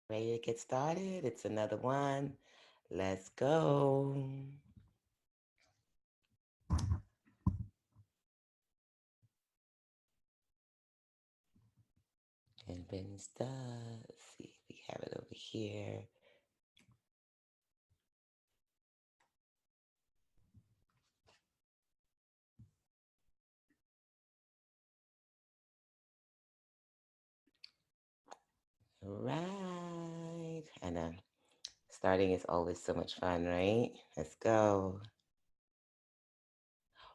Ready to get started? It's another one. Let's go. And been stuff. Let's see if we have it over here. Right. And starting is always so much fun, right? Let's go.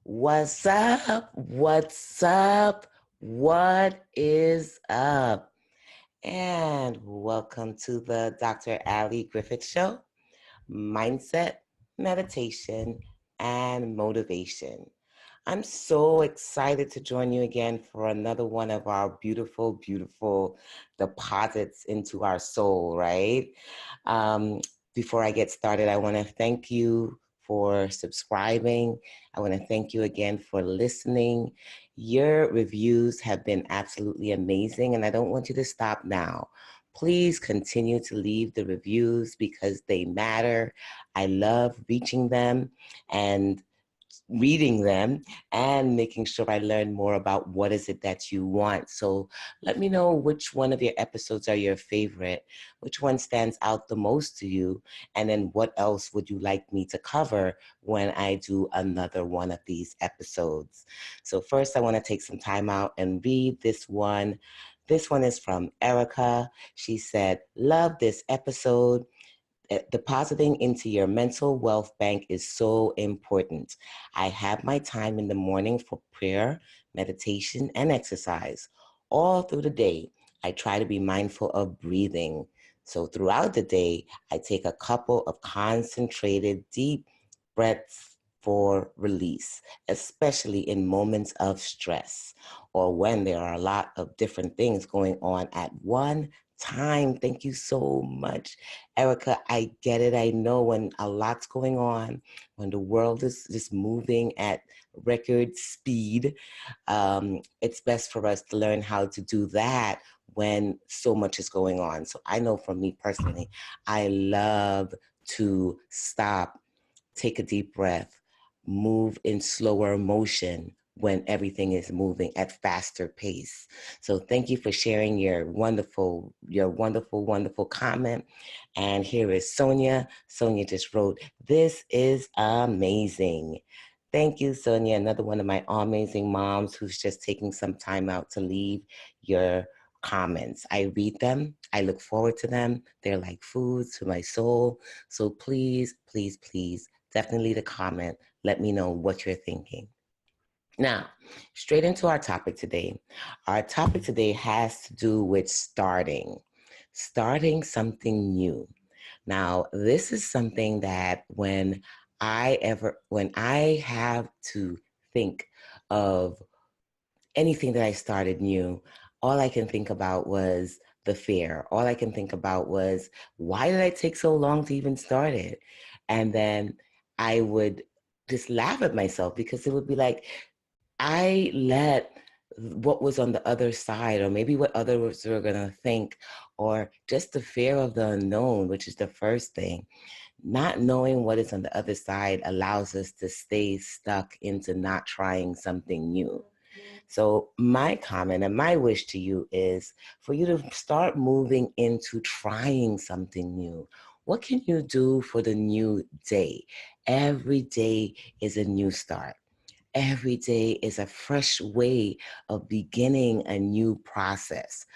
What's up? What's up? What is up? And welcome to the Dr. Ali Griffith Show. Mindset, meditation, and motivation. I'm so excited to join you again for another one of our beautiful, beautiful deposits into our soul, right? Um, Before I get started, I want to thank you for subscribing. I want to thank you again for listening. Your reviews have been absolutely amazing, and I don't want you to stop now. Please continue to leave the reviews because they matter. I love reaching them and reading them and making sure I learn more about what is it that you want. So let me know which one of your episodes are your favorite, which one stands out the most to you, and then what else would you like me to cover when I do another one of these episodes. So first I want to take some time out and read this one. This one is from Erica. She said, "Love this episode. Depositing into your mental wealth bank is so important. I have my time in the morning for prayer, meditation, and exercise. All through the day, I try to be mindful of breathing. So throughout the day, I take a couple of concentrated, deep breaths for release, especially in moments of stress or when there are a lot of different things going on at one time." Thank you so much, Erica. I get it. I know when a lot's going on, when the world is just moving at record speed, it's best for us to learn how to do that when so much is going on. So I know for me personally, I love to stop, take a deep breath, move in slower motion when everything is moving at faster pace. So thank you for sharing your wonderful, wonderful comment. And here is Sonia. Sonia just wrote, "This is amazing." Thank you, Sonia. Another one of my amazing moms who's just taking some time out to leave your comments. I read them. I look forward to them. They're like food to my soul. So please, please, please, definitely leave a comment. Let me know what you're thinking. Now, straight into our topic today. Our topic today has to do with starting something new. Now, this is something that when I have to think of anything that I started new, all I can think about was the fear. All I can think about was, why did I take so long to even start it? And then I would just laugh at myself because it would be like, I let what was on the other side, or maybe what others were going to think, or just the fear of the unknown, which is the first thing. Not knowing what is on the other side allows us to stay stuck into not trying something new. So my comment and my wish to you is for you to start moving into trying something new. What can you do for the new day? Every day is a new start. Every day is a fresh way of beginning a new process.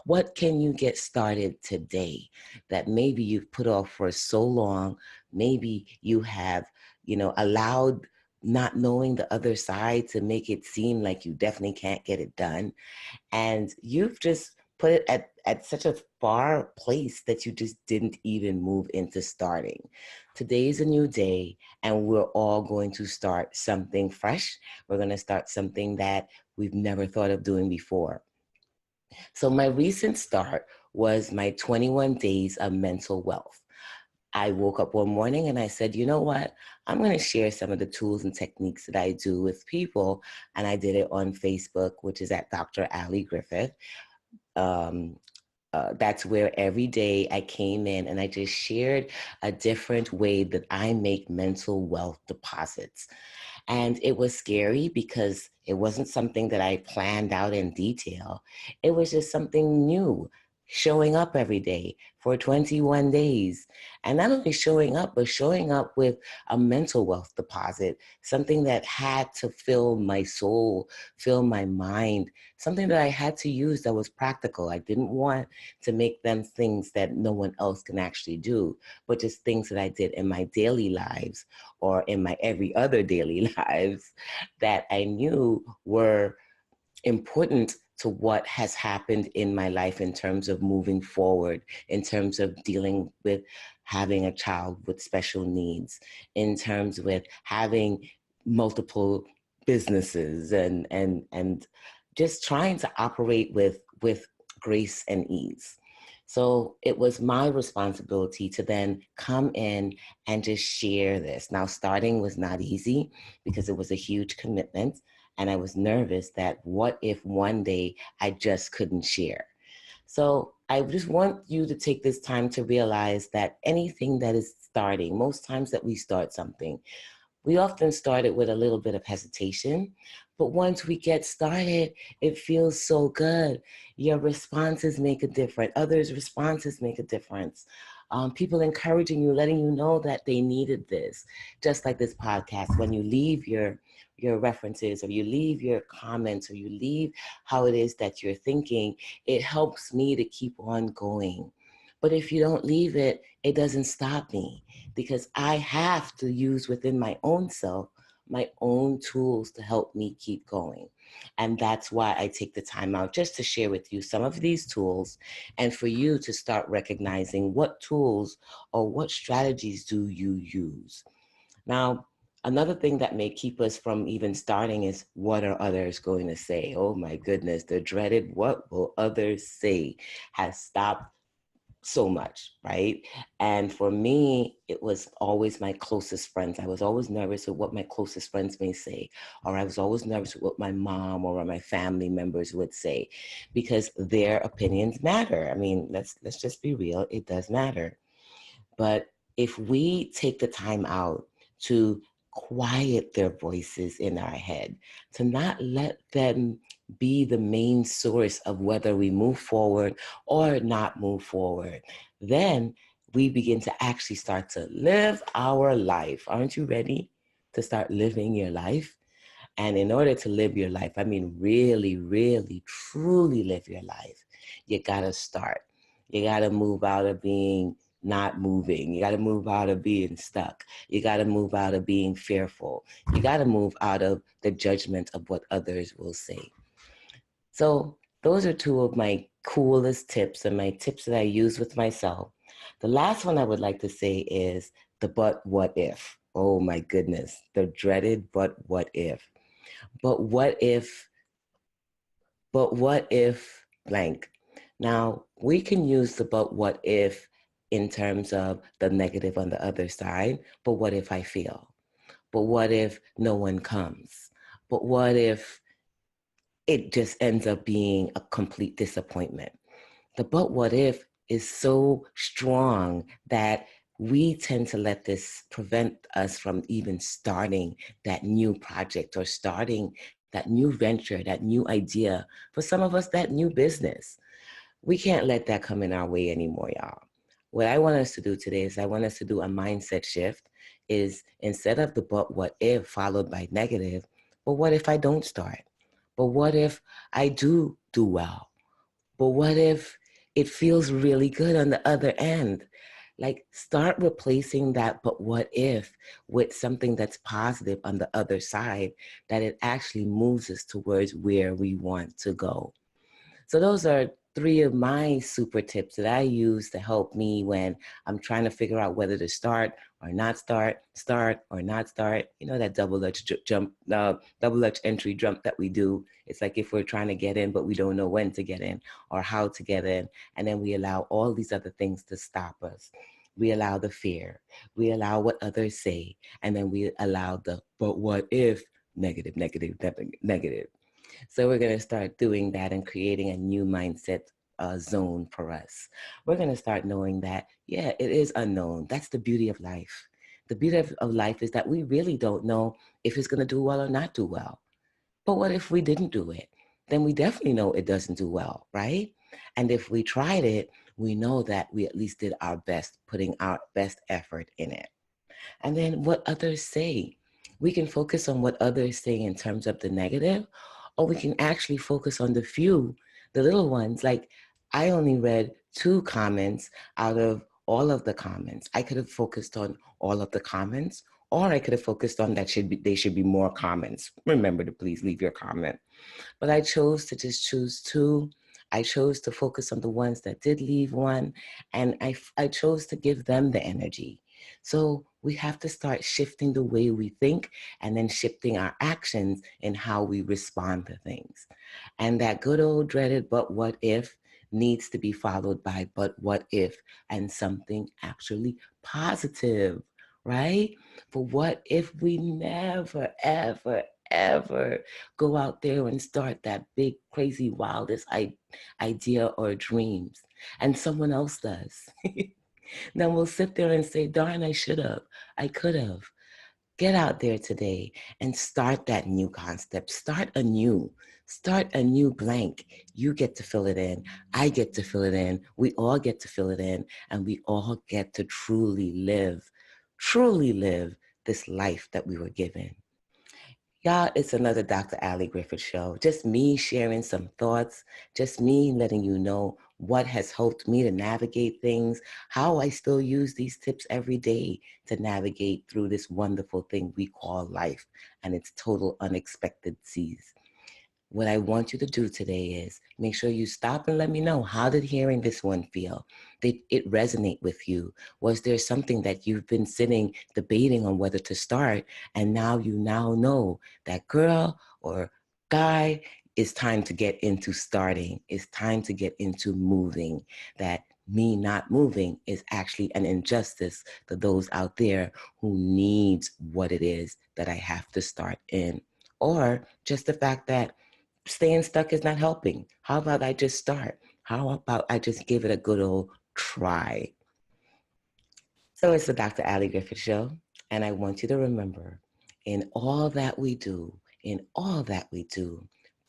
What can you get started today that maybe you've put off for so long? Maybe you have, allowed not knowing the other side to make it seem like you definitely can't get it done. And you've just put it at such a far place that you just didn't even move into starting. Today's a new day, and we're all going to start something fresh. We're going to start something that we've never thought of doing before. So my recent start was my 21 days of mental wealth. I woke up one morning and I said, you know what? I'm going to share some of the tools and techniques that I do with people. And I did it on Facebook, which is at Dr. Ali Griffith. Um, that's where every day I came in and I just shared a different way that I make mental wealth deposits. And it was scary because it wasn't something that I planned out in detail. It was just something new, showing up every day for 21 days. And not only showing up, but showing up with a mental wealth deposit, something that had to fill my soul, fill my mind, something that I had to use that was practical. I didn't want to make them things that no one else can actually do, but just things that I did in my daily lives or in my every other daily lives that I knew were important to what has happened in my life in terms of moving forward, in terms of dealing with having a child with special needs, in terms with having multiple businesses and just trying to operate with grace and ease. So it was my responsibility to then come in and just share this. Now, starting was not easy because it was a huge commitment. And I was nervous that what if one day I just couldn't share? So I just want you to take this time to realize that anything that is starting, most times that we start something, we often start it with a little bit of hesitation, but once we get started, it feels so good. Your responses make a difference. Others' responses make a difference. People encouraging you, letting you know that they needed this. Just like this podcast, when you leave your references or you leave your comments or you leave how it is that you're thinking, it helps me to keep on going. But if you don't leave it, it doesn't stop me because I have to use within my own self my own tools to help me keep going. And that's why I take the time out just to share with you some of these tools and for you to start recognizing what tools or what strategies do you use. Now, another thing that may keep us from even starting is what are others going to say? Oh my goodness, the dreaded what will others say has stopped so much, right? And for me, it was always my closest friends. I was always nervous with what my closest friends may say, or I was always nervous with what my mom or my family members would say, because their opinions matter. I mean, let's just be real, it does matter. But if we take the time out to quiet their voices in our head, to not let them be the main source of whether we move forward or not move forward, then we begin to actually start to live our life. Aren't you ready to start living your life? And in order to live your life, I mean, really, really, truly live your life, you got to start. You got to move out of being not moving. You got to move out of being stuck. You got to move out of being fearful. You got to move out of the judgment of what others will say. So those are two of my coolest tips and my tips that I use with myself. The last one I would like to say is the but what if. Oh my goodness, the dreaded but what if. But what if blank? Now, we can use the but what if in terms of the negative on the other side, but what if I fail? But what if no one comes? But what if it just ends up being a complete disappointment? The but what if is so strong that we tend to let this prevent us from even starting that new project or starting that new venture, that new idea, for some of us, that new business. We can't let that come in our way anymore, y'all. What I want us to do today is I want us to do a mindset shift is instead of the but what if followed by negative, but what if I don't start? But what if I do well? But what if it feels really good on the other end? Like start replacing that, but what if with something that's positive on the other side, that it actually moves us towards where we want to go. So those are three of my super tips that I use to help me when I'm trying to figure out whether to start or not start or not start. You know, that double Dutch entry jump that we do. It's like if we're trying to get in, but we don't know when to get in or how to get in. And then we allow all these other things to stop us. We allow the fear. We allow what others say. And then we allow the, but what if, negative, negative, negative. So we're going to start doing that and creating a new mindset zone for us. We're going to start knowing that, yeah, it is unknown. That's the beauty of life. The beauty of life is that we really don't know if it's going to do well or not do well. But what if we didn't do it? Then we definitely know it doesn't do well, right? And if we tried it, we know that we at least did our best, putting our best effort in it. And then what others say. We can focus on what others say in terms of the negative, or we can actually focus on the few, the little ones. Like, I only read 2 comments out of all of the comments. I could have focused on all of the comments, or I could have focused on they should be more comments. Remember to please leave your comment. But I chose to just choose 2. I chose to focus on the ones that did leave one, and I chose to give them the energy. So we have to start shifting the way we think and then shifting our actions in how we respond to things. And that good old dreaded but what if needs to be followed by but what if and something actually positive, right? For what if we never, ever, ever go out there and start that big, crazy, wildest idea or dreams, and someone else does? Then we'll sit there and say, darn, I should have, I could have. Get out there today and start that new concept. Start a new blank. You get to fill it in. I get to fill it in. We all get to fill it in. And we all get to truly live this life that we were given. Y'all, it's another Dr. Ali Griffith Show. Just me sharing some thoughts, just me letting you know what has helped me to navigate things, how I still use these tips every day to navigate through this wonderful thing we call life and its total unexpected seas. What I want you to do today is make sure you stop and let me know, how did hearing this one feel? Did it resonate with you? Was there something that you've been sitting debating on whether to start, and now you know that girl or guy, it's time to get into starting. It's time to get into moving. That me not moving is actually an injustice to those out there who needs what it is that I have to start in. Or just the fact that staying stuck is not helping. How about I just start? How about I just give it a good old try? So it's the Dr. Ali Griffith Show, and I want you to remember, in all that we do,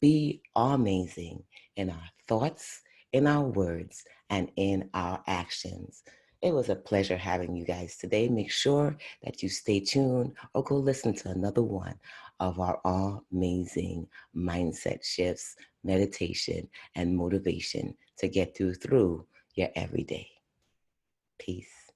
be amazing in our thoughts, in our words, and in our actions. It was a pleasure having you guys today. Make sure that you stay tuned or go listen to another one of our amazing mindset shifts, meditation, and motivation to get through your everyday. Peace.